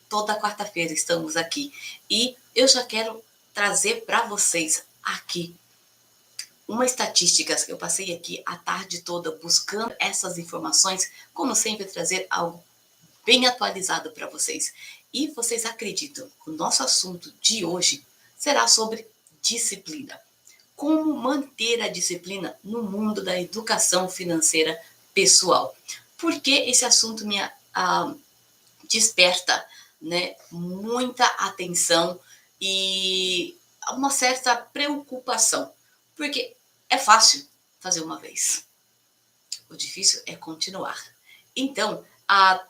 toda quarta-feira estamos aqui. E eu já quero trazer para vocês aqui uma estatística que eu passei aqui a tarde toda buscando essas informações, como sempre trazer algo bem atualizado para vocês. E vocês acreditam que o nosso assunto de hoje será sobre disciplina. Como manter a disciplina no mundo da educação financeira pessoal. Porque esse assunto me desperta, né, muita atenção e uma certa preocupação. Porque é fácil fazer uma vez. O difícil é continuar. Então,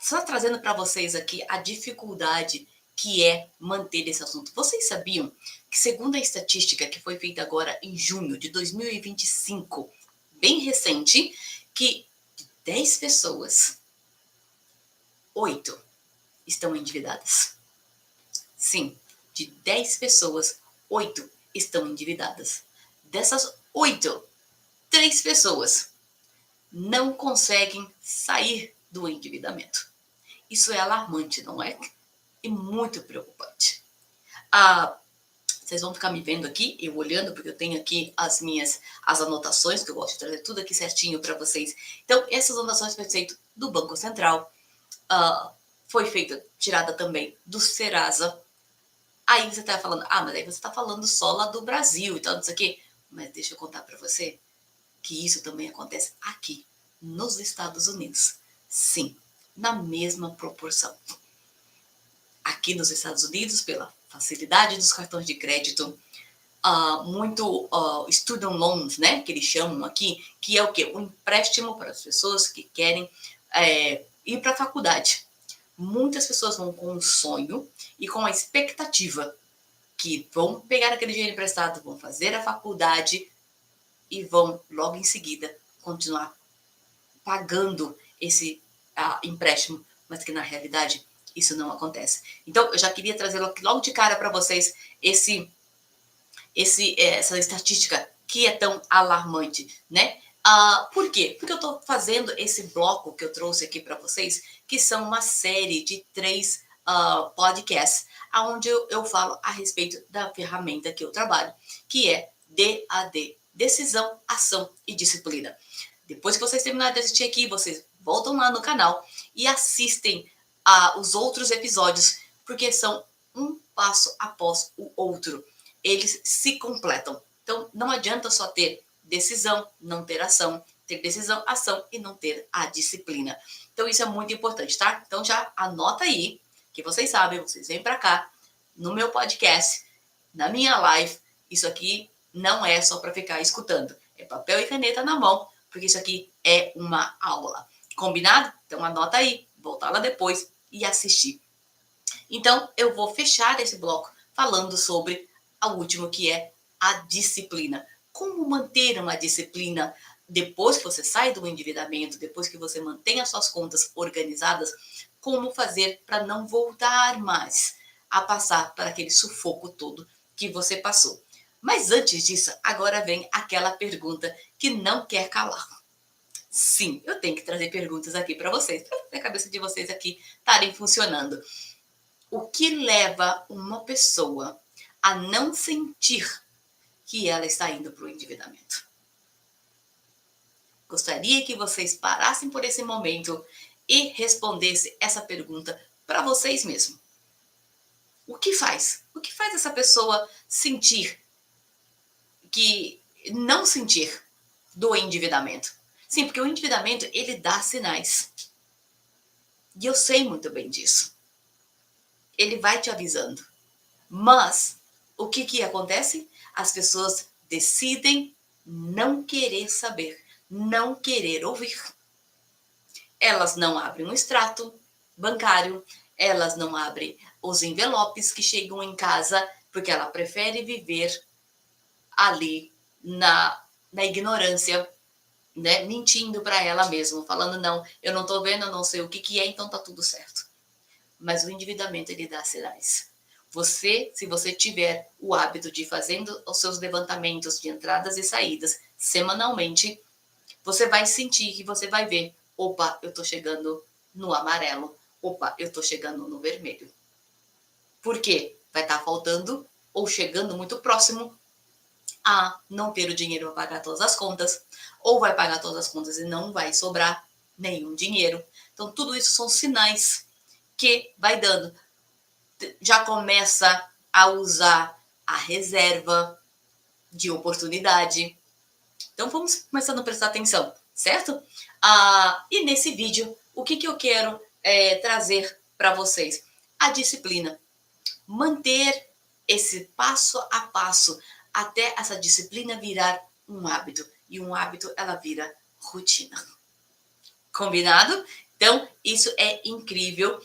só trazendo para vocês aqui a dificuldade que é manter esse assunto. Vocês sabiam que, segundo a estatística que foi feita agora em junho de 2025, bem recente, que de 10 pessoas, 8 estão endividadas? Sim, de 10 pessoas, 8 estão endividadas. Dessas 8, 3 pessoas não conseguem sair do endividamento. Isso é alarmante, não é? E muito preocupante. Vocês vão ficar me vendo aqui, eu olhando, porque eu tenho aqui as anotações, que eu gosto de trazer tudo aqui certinho para vocês. Então, essas anotações foram feitas do Banco Central, foi tirada também do Serasa. Aí você está falando, mas aí você está falando só lá do Brasil e tal, não sei o quê. Mas deixa eu contar para você que isso também acontece aqui, nos Estados Unidos. Sim, na mesma proporção. Aqui nos Estados Unidos, pela facilidade dos cartões de crédito, muito student loans, né, que eles chamam aqui, que é o quê? Um empréstimo para as pessoas que querem ir para a faculdade. Muitas pessoas vão com um sonho e com a expectativa que vão pegar aquele dinheiro emprestado, vão fazer a faculdade e vão, logo em seguida, continuar pagando esse empréstimo, mas que, na realidade, isso não acontece. Então, eu já queria trazer logo de cara para vocês essa estatística que é tão alarmante, né? Por quê? Porque eu estou fazendo esse bloco que eu trouxe aqui para vocês, que são uma série de 3 podcasts, onde eu falo a respeito da ferramenta que eu trabalho, que é DAD, Decisão, Ação e Disciplina. Depois que vocês terminarem de assistir aqui, vocês voltam lá no canal e assistem os outros episódios, porque são um passo após o outro. Eles se completam. Então, não adianta só ter decisão, não ter ação, ter decisão, ação e não ter a disciplina. Então, isso é muito importante, tá? Então, já anota aí, que vocês sabem, vocês vêm para cá, no meu podcast, na minha live. Isso aqui não é só para ficar escutando. É papel e caneta na mão, porque isso aqui é uma aula. Combinado? Então, anota aí, voltar lá depois e assistir. Então, eu vou fechar esse bloco falando sobre a última, que é a disciplina. Como manter uma disciplina depois que você sai do endividamento, depois que você mantém as suas contas organizadas, como fazer para não voltar mais a passar por aquele sufoco todo que você passou. Mas antes disso, agora vem aquela pergunta que não quer calar. Sim, eu tenho que trazer perguntas aqui para vocês, para a cabeça de vocês aqui estarem funcionando. O que leva uma pessoa a não sentir que ela está indo para o endividamento? Gostaria que vocês parassem por esse momento e respondessem essa pergunta para vocês mesmos. O que faz? O que faz essa pessoa sentir não sentir do endividamento? Sim, porque o endividamento, ele dá sinais. E eu sei muito bem disso. Ele vai te avisando. Mas o que acontece? As pessoas decidem não querer saber, não querer ouvir. Elas não abrem um extrato bancário, elas não abrem os envelopes que chegam em casa, porque ela prefere viver ali na ignorância, né? Mentindo para ela mesma, falando, não, eu não estou vendo, eu não sei o que é, então tá tudo certo. Mas o endividamento, ele dá sinais. Se você tiver o hábito de fazendo os seus levantamentos de entradas e saídas semanalmente, você vai sentir que você vai ver, opa, eu estou chegando no amarelo, opa, eu estou chegando no vermelho. Porque vai estar faltando ou chegando muito próximo a não ter o dinheiro para pagar todas as contas, ou vai pagar todas as contas e não vai sobrar nenhum dinheiro. Então, tudo isso são sinais que vai dando. Já começa a usar a reserva de oportunidade. Então, vamos começando a prestar atenção, certo? E nesse vídeo, o que eu quero trazer para vocês? A disciplina. Manter esse passo a passo até essa disciplina virar um hábito. E um hábito, ela vira rotina. Combinado? Então, isso é incrível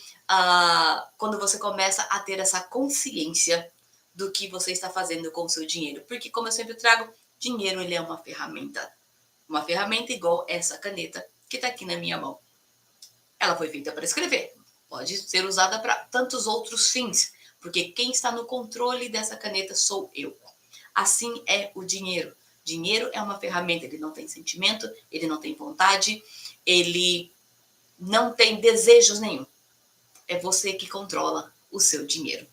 quando você começa a ter essa consciência do que você está fazendo com o seu dinheiro. Porque, como eu sempre trago, dinheiro ele é uma ferramenta. Uma ferramenta igual essa caneta que está aqui na minha mão. Ela foi feita para escrever. Pode ser usada para tantos outros fins. Porque quem está no controle dessa caneta sou eu. Assim é o dinheiro. Dinheiro é uma ferramenta, ele não tem sentimento, ele não tem vontade, ele não tem desejos nenhum. É você que controla o seu dinheiro.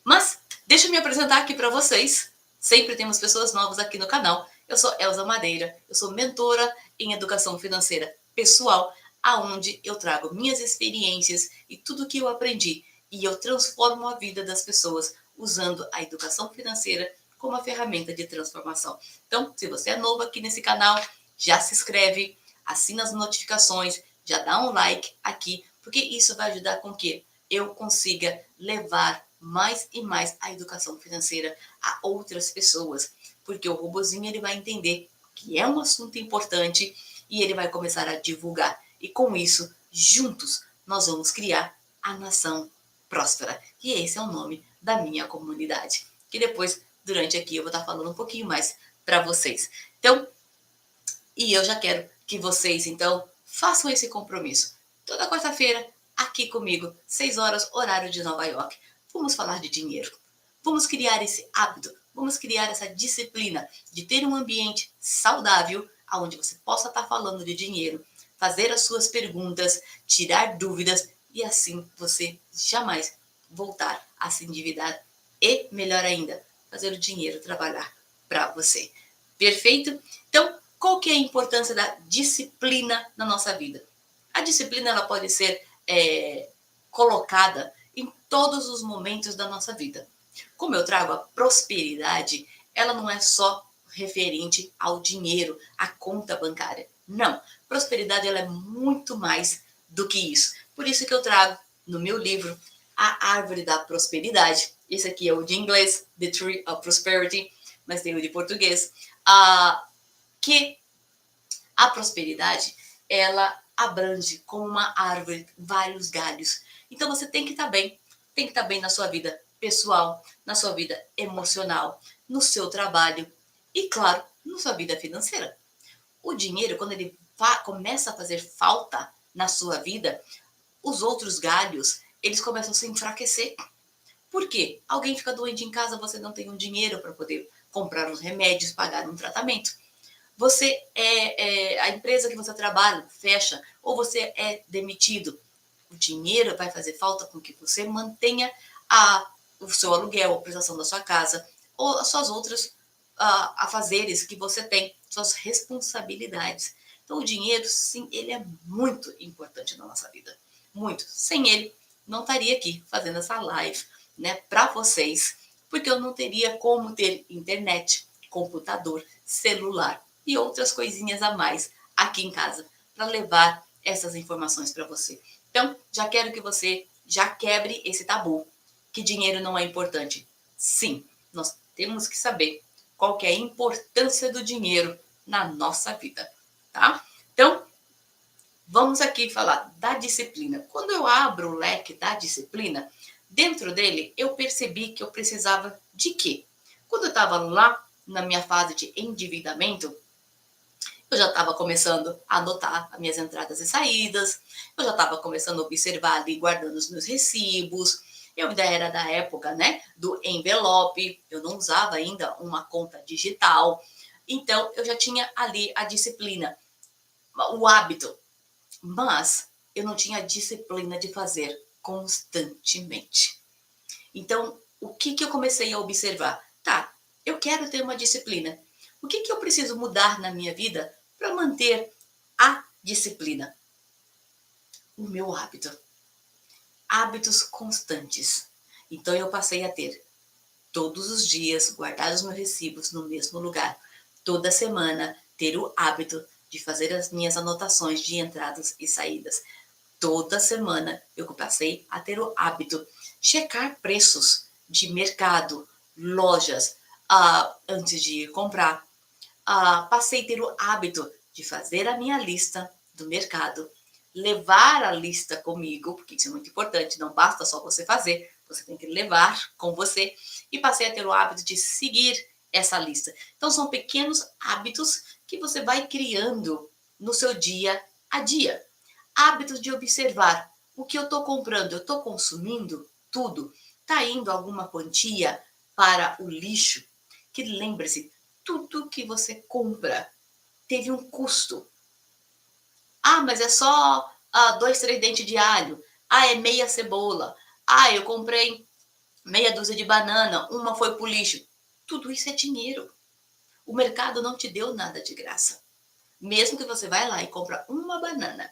Mas deixa eu me apresentar aqui para vocês. Sempre temos pessoas novas aqui no canal. Eu sou Elza Madeira, eu sou mentora em educação financeira pessoal, aonde eu trago minhas experiências e tudo que eu aprendi e eu transformo a vida das pessoas usando a educação financeira como uma ferramenta de transformação. Então, se você é novo aqui nesse canal, já se inscreve, assina as notificações, já dá um like aqui, porque isso vai ajudar com que eu consiga levar mais e mais a educação financeira a outras pessoas, porque o robozinho ele vai entender que é um assunto importante e ele vai começar a divulgar. E com isso, juntos, nós vamos criar a nação próspera. E esse é o nome da minha comunidade, que depois, durante aqui, eu vou estar falando um pouquinho mais para vocês. Então, e eu já quero que vocês, então, façam esse compromisso. Toda quarta-feira, aqui comigo, 6 horas, horário de Nova York. Vamos falar de dinheiro. Vamos criar esse hábito. Vamos criar essa disciplina de ter um ambiente saudável, onde você possa estar falando de dinheiro, fazer as suas perguntas, tirar dúvidas e assim você jamais voltar a se endividar e, melhor ainda, fazer o dinheiro trabalhar para você. Perfeito? Então, qual que é a importância da disciplina na nossa vida? A disciplina ela pode ser colocada em todos os momentos da nossa vida. Como eu trago a prosperidade, ela não é só referente ao dinheiro, à conta bancária. Não, prosperidade ela é muito mais do que isso. Por isso que eu trago no meu livro A Árvore da Prosperidade. Esse aqui é o de inglês, The Tree of Prosperity, mas tem o de português. Que a prosperidade, ela abrange como uma árvore vários galhos. Então você tem que estar bem, tem que estar bem na sua vida pessoal, na sua vida emocional, no seu trabalho e, claro, na sua vida financeira. O dinheiro, quando ele começa a fazer falta na sua vida, os outros galhos, eles começam a se enfraquecer. Por quê? Alguém fica doente em casa, você não tem um dinheiro para poder comprar os remédios, pagar um tratamento. Você a empresa que você trabalha fecha ou você é demitido. O dinheiro vai fazer falta com que você mantenha o seu aluguel, a prestação da sua casa ou as suas outras afazeres que você tem, suas responsabilidades. Então, o dinheiro, sim, ele é muito importante na nossa vida. Muito. Sem ele, não estaria aqui fazendo essa live, né, para vocês, porque eu não teria como ter internet, computador, celular e outras coisinhas a mais aqui em casa para levar essas informações para você. Então, já quero que você já quebre esse tabu, que dinheiro não é importante. Sim, nós temos que saber qual que é a importância do dinheiro na nossa vida, tá? Então, vamos aqui falar da disciplina. Quando eu abro o leque da disciplina, dentro dele eu percebi que eu precisava de quê? Quando eu estava lá na minha fase de endividamento, eu já estava começando a anotar as minhas entradas e saídas, eu já estava começando a observar ali, guardando os meus recibos. Eu ainda era da época, né, do envelope, eu não usava ainda uma conta digital. Então, eu já tinha ali a disciplina, o hábito, mas eu não tinha a disciplina de fazer constantemente. Então, o que eu comecei a observar? Tá, eu quero ter uma disciplina. O que eu preciso mudar na minha vida para manter a disciplina? O meu hábito. Hábitos constantes. Então, eu passei a ter todos os dias guardar os meus recibos no mesmo lugar. Toda semana ter o hábito de fazer as minhas anotações de entradas e saídas. Toda semana eu passei a ter o hábito de checar preços de mercado, lojas, antes de ir comprar. Passei a ter o hábito de fazer a minha lista do mercado, levar a lista comigo, porque isso é muito importante, não basta só você fazer, você tem que levar com você, e passei a ter o hábito de seguir essa lista. Então, são pequenos hábitos que você vai criando no seu dia a dia. Hábitos de observar o que eu estou comprando, eu estou consumindo tudo, está indo alguma quantia para o lixo? Que lembre-se, tudo que você compra teve um custo. Mas é só 2, 3 dentes de alho. É meia cebola. Eu comprei meia dúzia de banana, uma foi pro lixo. Tudo isso é dinheiro. O mercado não te deu nada de graça. Mesmo que você vai lá e compra uma banana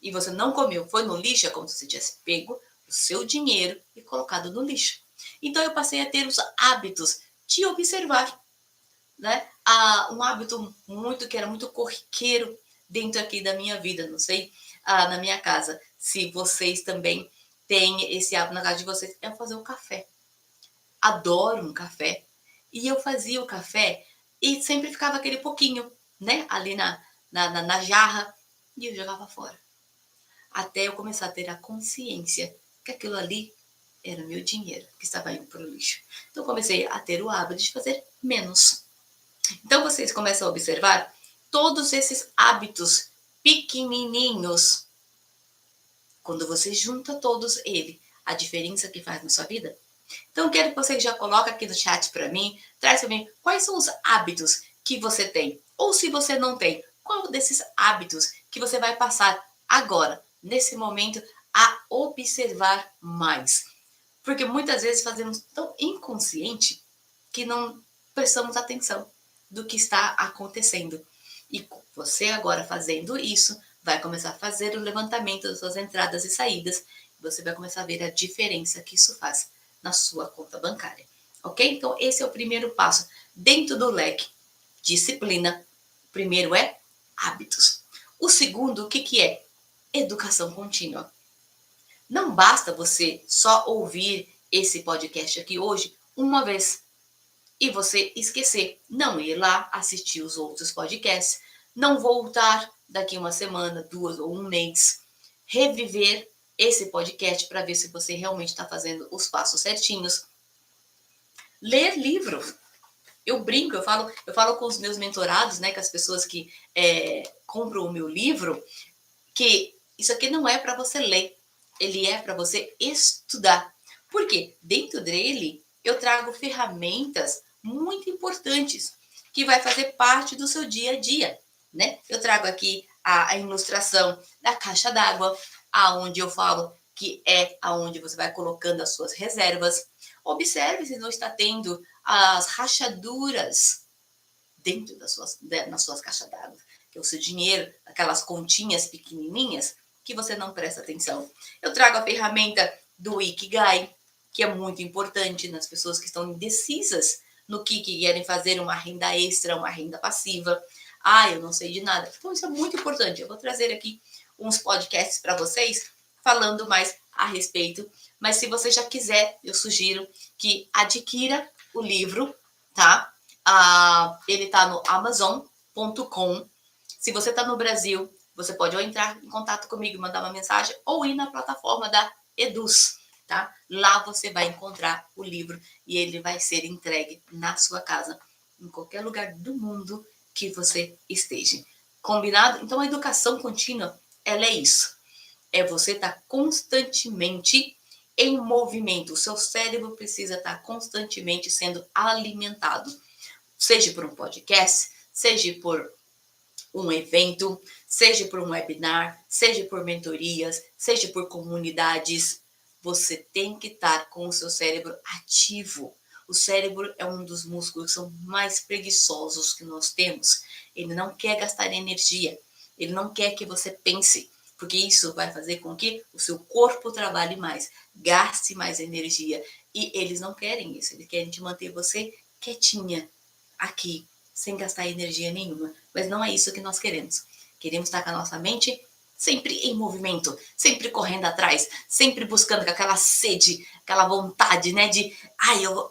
e você não comeu, foi no lixo, é como se você tivesse pego o seu dinheiro e colocado no lixo. Então eu passei a ter os hábitos de observar, né? Um hábito que era muito corriqueiro dentro aqui da minha vida, não sei, na minha casa, se vocês também têm esse hábito na casa de vocês, é fazer o café. Adoro um café. E eu fazia o café e sempre ficava aquele pouquinho, né? Ali na jarra, e eu jogava fora. Até eu começar a ter a consciência que aquilo ali era o meu dinheiro que estava indo para o lixo. Então, eu comecei a ter o hábito de fazer menos. Então, vocês começam a observar todos esses hábitos pequenininhos. Quando você junta todos eles, a diferença que faz na sua vida. Então, eu quero que você já coloque aqui no chat para mim, traz para mim quais são os hábitos que você tem. Ou se você não tem, qual desses hábitos que você vai passar agora, nesse momento, a observar mais. Porque muitas vezes fazemos tão inconsciente que não prestamos atenção do que está acontecendo. E você agora fazendo isso, vai começar a fazer o levantamento das suas entradas e saídas. Você vai começar a ver a diferença que isso faz na sua conta bancária. Ok? Então, esse é o primeiro passo. Dentro do leque, disciplina. O primeiro é hábitos. O segundo, o que é? Educação contínua. Não basta você só ouvir esse podcast aqui hoje uma vez e você esquecer, não ir lá assistir os outros podcasts, não voltar daqui uma semana, 2 ou 1 mês, reviver esse podcast para ver se você realmente está fazendo os passos certinhos. Ler livro. Eu brinco, eu falo com os meus mentorados, né, com as pessoas que compram o meu livro, que isso aqui não é para você ler, ele é para você estudar. Por quê? Dentro dele, eu trago ferramentas muito importantes que vai fazer parte do seu dia a dia, né? Eu trago aqui a ilustração da caixa d'água, aonde eu falo que é aonde você vai colocando as suas reservas. Observe se não está tendo as rachaduras dentro nas suas caixas d'água, que é o seu dinheiro, aquelas continhas pequenininhas que você não presta atenção. Eu trago a ferramenta do Ikigai, que é muito importante nas pessoas que estão indecisas no que querem fazer uma renda extra, uma renda passiva. Eu não sei de nada. Então, isso é muito importante. Eu vou trazer aqui uns podcasts para vocês falando mais a respeito. Mas se você já quiser, eu sugiro que adquira o livro, tá? Ele está no Amazon.com. Se você está no Brasil, você pode ou entrar em contato comigo, mandar uma mensagem, ou ir na plataforma da Eduz, tá? Lá você vai encontrar o livro e ele vai ser entregue na sua casa, em qualquer lugar do mundo que você esteja. Combinado? Então, a educação contínua, ela é isso. É você estar constantemente em movimento. O seu cérebro precisa estar constantemente sendo alimentado. Seja por um podcast, seja por um evento, seja por um webinar, seja por mentorias, seja por comunidades. você tem que estar com o seu cérebro ativo. O cérebro é um dos músculos que são mais preguiçosos que nós temos. Ele não quer gastar energia, ele não quer que você pense, porque isso vai fazer com que o seu corpo trabalhe mais, gaste mais energia. E eles não querem isso, eles querem te manter você quietinha aqui, sem gastar energia nenhuma. Mas não é isso que nós queremos. Queremos estar com a nossa mente sempre em movimento, sempre correndo atrás, sempre buscando com aquela sede, aquela vontade, né? Eu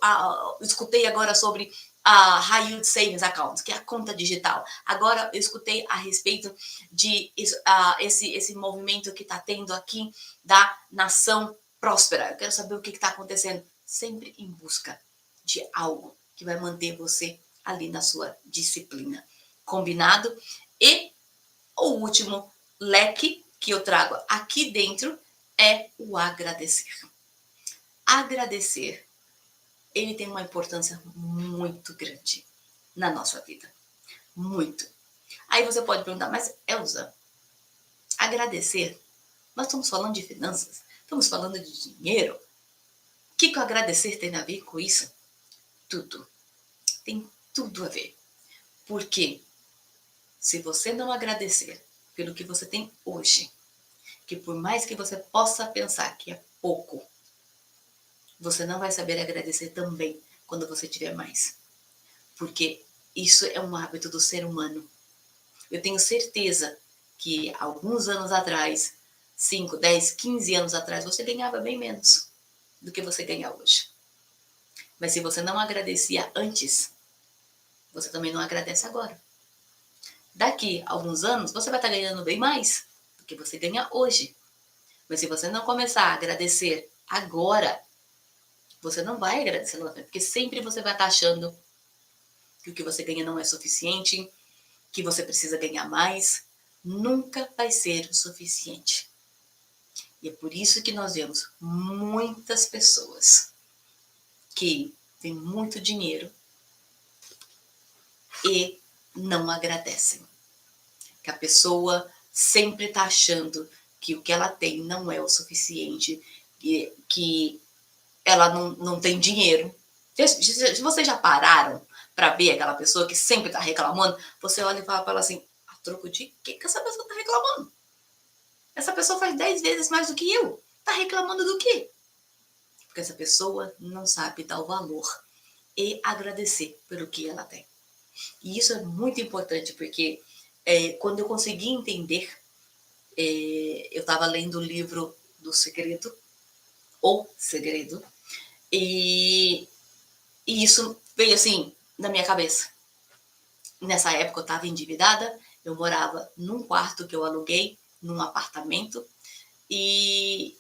escutei agora sobre a High Yield Savings Account, que é a conta digital. Agora eu escutei a respeito de esse movimento que está tendo aqui da nação próspera. Eu quero saber o que está acontecendo. Sempre em busca de algo que vai manter você ali na sua disciplina. Combinado? E o último leque que eu trago aqui dentro é o agradecer. Agradecer, ele tem uma importância muito grande na nossa vida. Muito. Aí você pode perguntar, mas Elza, agradecer, nós estamos falando de finanças, estamos falando de dinheiro. O que o agradecer tem a ver com isso? Tudo. Tem tudo a ver. Porque se você não agradecer pelo que você tem hoje, que por mais que você possa pensar que é pouco, você não vai saber agradecer também quando você tiver mais. Porque isso é um hábito do ser humano. Eu tenho certeza que alguns anos atrás, 5, 10, 15 anos atrás, você ganhava bem menos do que você ganha hoje. Mas se você não agradecia antes, você também não agradece agora. Daqui a alguns anos, você vai estar ganhando bem mais do que você ganha hoje. Mas se você não começar a agradecer agora, você não vai agradecer lá na frente, porque sempre você vai estar achando que o que você ganha não é suficiente, que você precisa ganhar mais. Nunca vai ser o suficiente. E é por isso que nós vemos muitas pessoas que têm muito dinheiro e não agradecem. Que a pessoa sempre está achando que o que ela tem não é o suficiente, que ela não tem dinheiro. Se vocês já pararam para ver aquela pessoa que sempre está reclamando, você olha e fala para ela assim, a troco de que essa pessoa está reclamando? Essa pessoa faz 10 vezes mais do que eu. Está reclamando do quê? Porque essa pessoa não sabe dar o valor e agradecer pelo que ela tem. E isso é muito importante, porque quando eu consegui entender, eu estava lendo o livro do Segredo, ou Segredo, e isso veio assim na minha cabeça. Nessa época eu estava endividada, eu morava num quarto que eu aluguei, num apartamento, e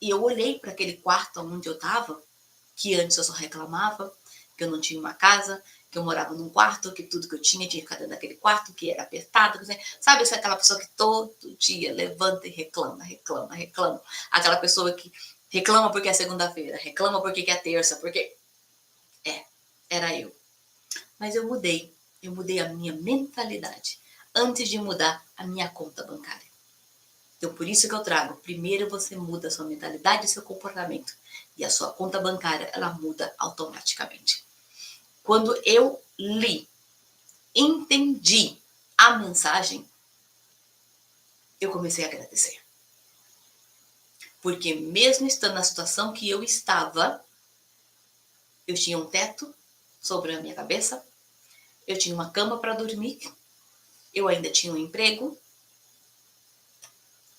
eu olhei para aquele quarto onde eu estava, que antes eu só reclamava, que eu não tinha uma casa, que eu morava num quarto, que tudo que eu tinha que ficar dentro daquele quarto, que era apertado. Sabe, essa é aquela pessoa que todo dia levanta e reclama, reclama, reclama. Aquela pessoa que reclama porque é segunda-feira, reclama porque é terça, porque... era eu. Mas eu mudei a minha mentalidade antes de mudar a minha conta bancária. Então, por isso que eu trago, primeiro você muda a sua mentalidade e seu comportamento. E a sua conta bancária, ela muda automaticamente. Quando eu li, entendi a mensagem, eu comecei a agradecer. Porque mesmo estando na situação que eu estava, eu tinha um teto sobre a minha cabeça, eu tinha uma cama para dormir, eu ainda tinha um emprego,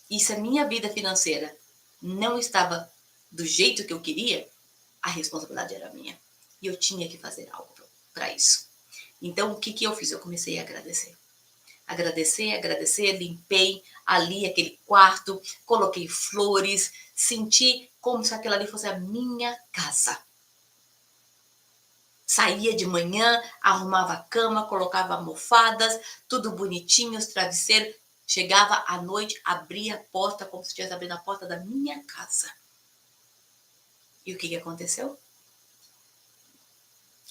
e se a minha vida financeira não estava do jeito que eu queria, a responsabilidade era minha. E eu tinha que fazer algo para isso. Então, o que eu fiz? Eu comecei a agradecer. Agradecer, limpei ali aquele quarto, coloquei flores, senti como se aquilo ali fosse a minha casa. Saía de manhã, arrumava a cama, colocava almofadas, tudo bonitinho, os travesseiros. Chegava à noite, abria a porta como se estivesse abrindo a porta da minha casa. E o que aconteceu?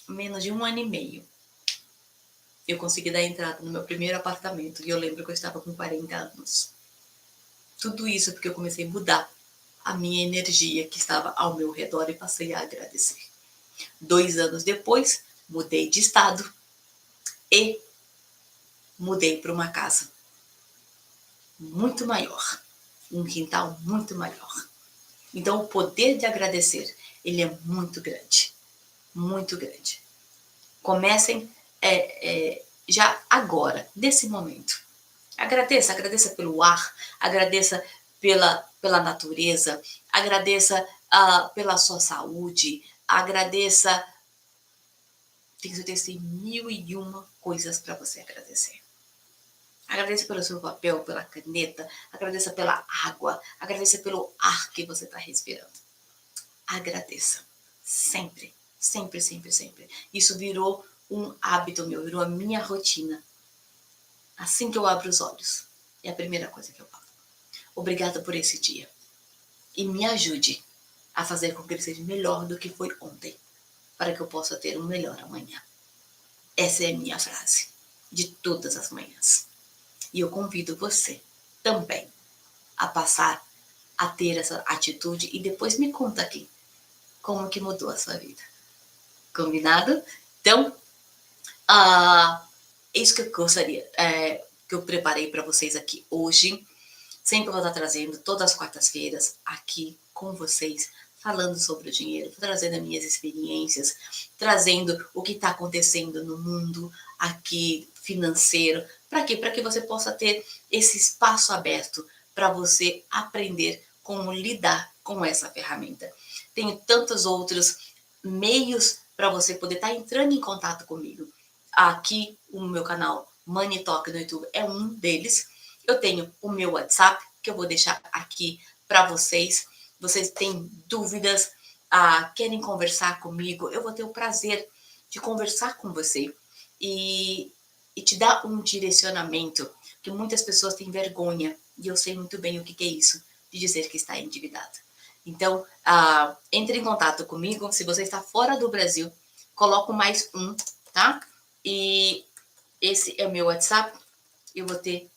Menos de 1 ano e meio, eu consegui dar entrada no meu primeiro apartamento. E eu lembro que eu estava com 40 anos. Tudo isso porque eu comecei a mudar a minha energia que estava ao meu redor e passei a agradecer. 2 anos depois, mudei de estado e mudei para uma casa muito maior, um quintal muito maior. Então, o poder de agradecer, ele é muito grande, muito grande. Comecem já agora, nesse momento. Agradeça pelo ar, agradeça pela natureza, agradeça pela sua saúde, agradeça. Tenho certeza que tem 1001 coisas para você agradecer. Agradeça pelo seu papel, pela caneta, agradeça pela água, agradeça pelo ar que você está respirando. Agradeça. Sempre, sempre, sempre, sempre. Isso virou um hábito meu, virou a minha rotina. Assim que eu abro os olhos, é a primeira coisa que eu falo. Obrigada por esse dia. E me ajude a fazer com que ele seja melhor do que foi ontem, para que eu possa ter um melhor amanhã. Essa é a minha frase, de todas as manhãs. E eu convido você também a passar a ter essa atitude e depois me conta aqui como que mudou a sua vida. Combinado? Então, isso que eu gostaria, que eu preparei para vocês aqui hoje. Sempre vou estar trazendo todas as quartas-feiras aqui com vocês, falando sobre o dinheiro, trazendo as minhas experiências, trazendo o que está acontecendo no mundo aqui financeiro. Para quê? Para que você possa ter esse espaço aberto para você aprender como lidar com essa ferramenta. Tenho tantos outros meios para você poder estar entrando em contato comigo. Aqui, o meu canal Money Talk no YouTube é um deles. Eu tenho o meu WhatsApp, que eu vou deixar aqui para vocês. Vocês têm dúvidas, querem conversar comigo, eu vou ter o prazer de conversar com você e te dar um direcionamento, que muitas pessoas têm vergonha, e eu sei muito bem o que é isso, de dizer que está endividado. Então, entre em contato comigo. Se você está fora do Brasil, coloco mais um, tá? E esse é o meu WhatsApp. Eu vou ter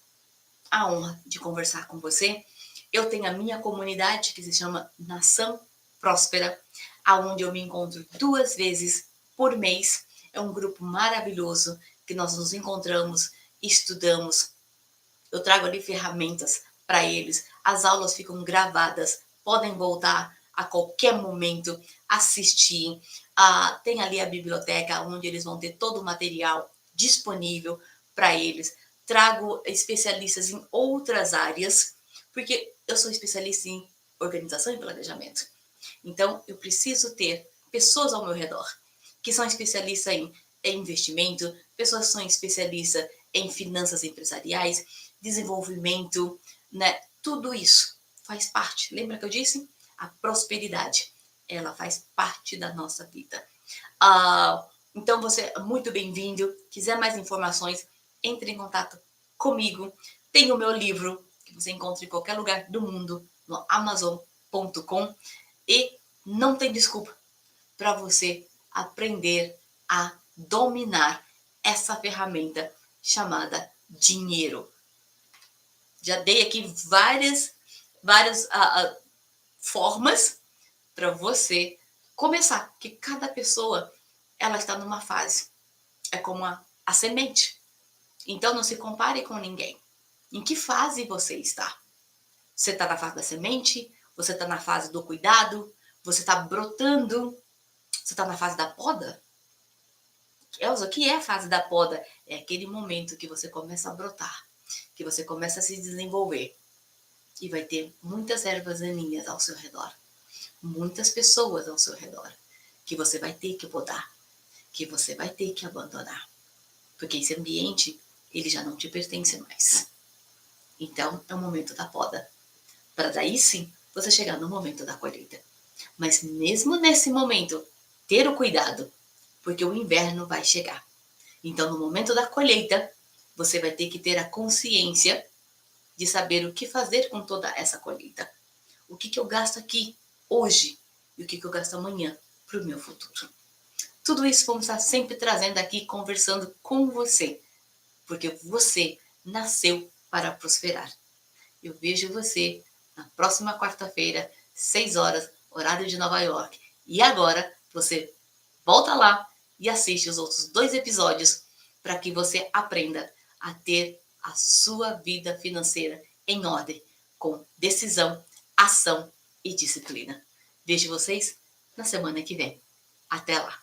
a honra de conversar com você. Eu tenho a minha comunidade, que se chama Nação Próspera, aonde eu me encontro 2 vezes por mês. É um grupo maravilhoso que nós nos encontramos, estudamos. Eu trago ali ferramentas para eles. As aulas ficam gravadas, podem voltar a qualquer momento, assistir. Tem ali a biblioteca, onde eles vão ter todo o material disponível para eles. Trago especialistas em outras áreas, porque eu sou especialista em organização e planejamento. Então, eu preciso ter pessoas ao meu redor que são especialistas em investimento, pessoas que são especialistas em finanças empresariais, desenvolvimento, né? Tudo isso faz parte. Lembra que eu disse? A prosperidade, ela faz parte da nossa vida. Então, você é muito bem-vindo. Quiser mais informações, entre em contato comigo. Tem o meu livro, que você encontra em qualquer lugar do mundo, no Amazon.com. E não tem desculpa para você aprender a dominar essa ferramenta chamada dinheiro. Já dei aqui várias formas para você começar, que cada pessoa ela está numa fase. É como a semente. Então não se compare com ninguém. Em que fase você está? Você está na fase da semente? Você está na fase do cuidado? Você está brotando? Você está na fase da poda? Elza, o que é a fase da poda? É aquele momento que você começa a brotar, que você começa a se desenvolver. E vai ter muitas ervas daninhas ao seu redor. Muitas pessoas ao seu redor. Que você vai ter que podar. Que você vai ter que abandonar. Porque esse ambiente, ele já não te pertence mais. Então, é o momento da poda. Para daí sim, você chegar no momento da colheita. Mas mesmo nesse momento, ter o cuidado, porque o inverno vai chegar. Então, no momento da colheita, você vai ter que ter a consciência de saber o que fazer com toda essa colheita. O que eu gasto aqui, hoje, e o que eu gasto amanhã para o meu futuro. Tudo isso vamos estar sempre trazendo aqui, conversando com você, porque você nasceu para prosperar. Eu vejo você na próxima quarta-feira, 6 horas, horário de Nova York. E agora você volta lá e assiste os outros 2 episódios para que você aprenda a ter a sua vida financeira em ordem, com decisão, ação e disciplina. Vejo vocês na semana que vem. Até lá!